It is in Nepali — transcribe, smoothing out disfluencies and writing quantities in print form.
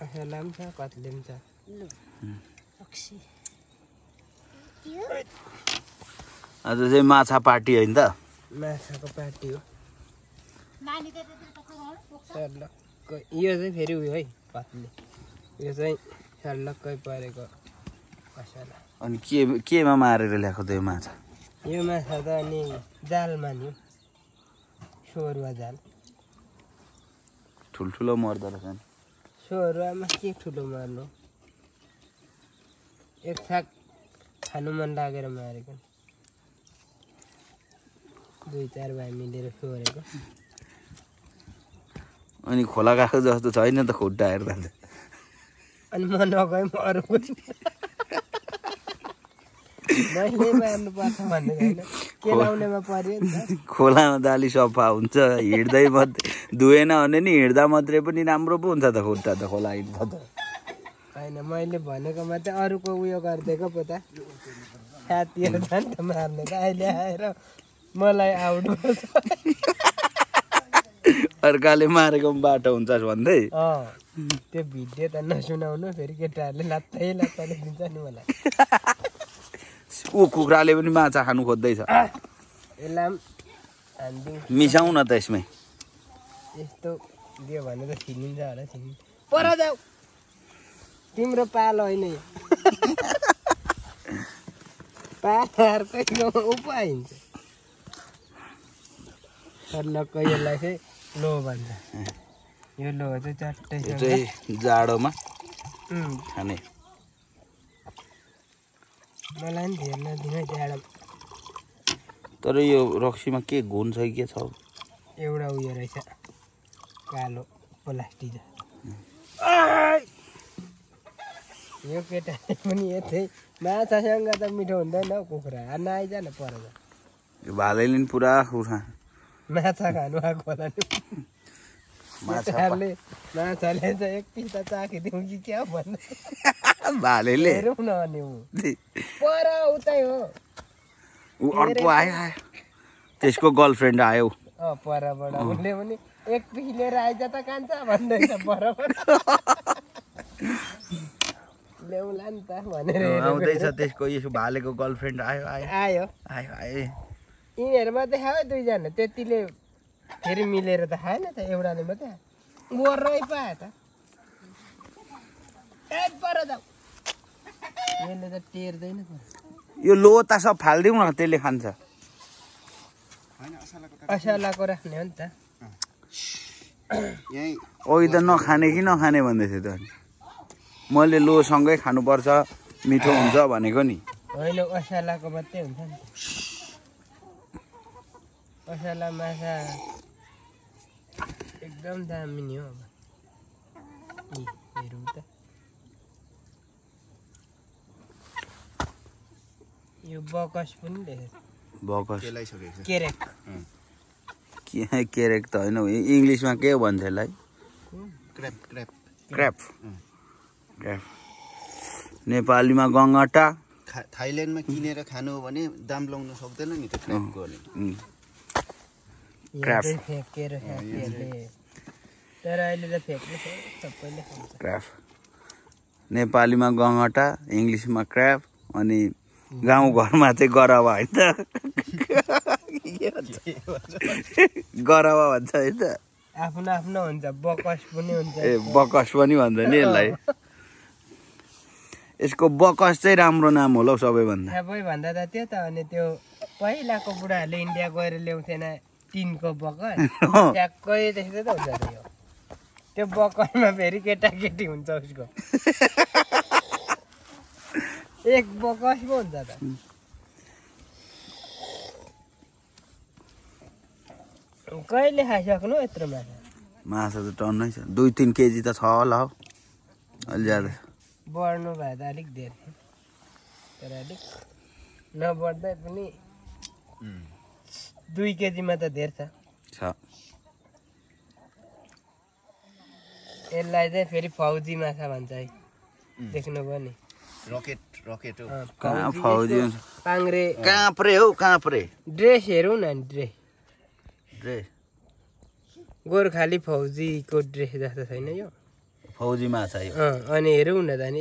असला पनि छ कत्ले पनि छ आज चाहिँ माछा पार्टी होइन त माछाको पार्टी हो यो चाहिँ फेरि उयो है कत्ले यो चाहिँ सल्लक्कै परेको असला अनि केमा मारेर ल्याएको त यो माछा यो माछा त अनि जालमा नि सोरुवा जाल ठुल्ठुलो मर्दो रहेछ सोरुवामा के ठुलो मार्नु एक थाक खानु मन लागेर मारेको 2-4 भाइ मिलेर सोरेको अनि खोला गएको जस्तो छैन त खुट्टा हेर्दा त अनि म नगए म अरू पनि मैले मार्नु पर्छ भन्ने होइन केलाउनेमा पर्यो नि त खोलामा त अलि सफा हुन्छ हिँड्दै मात्रै धुएन भने नि हिँड्दा मात्रै पनि राम्रो पो हुन्छ त खुट्टा त खोला हिँड्दा त होइन मैले भनेको मात्रै अरूको उयो गरिदिएको पो त साथीहरू जान्छ मार्ने त अहिले आएर मलाई आउट गर्छ अर्काले मारेको बाटो हुन्छ भन्दै त्यो भिडियो त नसुनाउनु फेरि केटाहरूले लात्तै दिन्छ नि मलाई ऊ कुखुराले पनि माछा खानु खोज्दैछ यसलाई मिसाउँ न त यसमै यस्तो दियो भने त छिनिन्छ होला छिनिन्छ पर जाऊ तिम्रो पालो होइन पार्कै उप आइन्छ सर्लक्क यसलाई चाहिँ लो भन्छ यो लो चाहिँ चट्टै चाहिँ जाडोमा खाने मलाई पनि धेर नदिनु जाडो तर यो रक्सीमा के घुन छ के छ एउटा उयो रहेछ कालो प्लास्टिक यो केटाले पनि यतै माछासँग त मिठो हुँदैन हौ कुखुरा हान्न आइज न पर यो भालेले नि पुरा खुर्खा माछा खानु आएको होला नि माछाले चाहिँ एक पिस त चाखिदिउँ कि क्या भन्नु भालेले हेरौँ न अनि पर उतै हो ऊ अर्को आयो त्यसको गर्लफ्रेन्ड आयो परबाट उसले पनि एक पिस लिएर आइज त कान्छ भन्दैछ परबाट ल्याउला नि त भनेर आउँदैछ त्यसको यसो भालेको गर्लफ्रेन्ड आयो आयो आयो आयो आयो यिनीहरू मात्रै खायो दुईजना त्यतिले फेरि मिलेर त खाएन त एउटाले मात्रै गोरै पायो त पर जाऊ यसले त टेर्दैन यो लोता सब फालिदिउँ न त्यसले खान्छ असलाको राख्ने हो नि त ओइ त नखाने कि नखाने भन्दै थियो त मैले लोसँगै खानुपर्छ मिठो हुन्छ भनेको नि होइन असलाको मात्रै हुन्छ नि असला माछा एकदम दामी नि हो अब हेरौँ त यो बकस पनि देखेछ बकस केरेक केरेक त होइन इङ्ग्लिसमा के भन्छ यसलाई क्र्याप नेपालीमा गङ्गटा थाइल्यान्डमा किनेर खानु हो भने दाम लाउन सक्दैन नि त क्र्यापको फ्याँकेर तर अहिले त फ्याँक्ने सबैले खान्छ क्र्याप नेपालीमा गङ्गटा इङ्ग्लिसमा क्र्याप अनि गाउँघरमा चाहिँ गरवा होइन त गरवा भन्छ है त आफ्नो आफ्नो हुन्छ बकस पनि हुन्छ ए बकस पनि भन्छ नि यसलाई यसको बकस चाहिँ राम्रो नाम होला हौ सबैभन्दा सबैभन्दा त त्यो त अनि त्यो पहिलाको बुढाहरूले इन्डिया गएर ल्याउँथेन टिनको बकस ट्याक्कै त्यस्तै त हुन्छ यो त्यो बकसमा फेरि केटाकेटी हुन्छ उसको एक बकस पो हुन्छ त कहिले खाइसक्नु यत्रो माछा त टन्नै छ 2-3 केजी त छ होला हौ अलि ज्यादा बढ्नु भए त अलिक धेर थियो तर अलिक नबढ्दै पनि 2 केजीमा त धेर छ यसलाई चाहिँ फेरि फौजी माछा भन्छ है देख्नुभयो नि रकेट हो कहाँ फौजी पाङ्रे काँप्रे हौ काँप्रे ड्रेस हेरौँ न ड्रेस ड्रेस गोर्खाली फौजीको ड्रेस जस्तो छैन यो फौजी माछा यो अनि हेरौँ न त अनि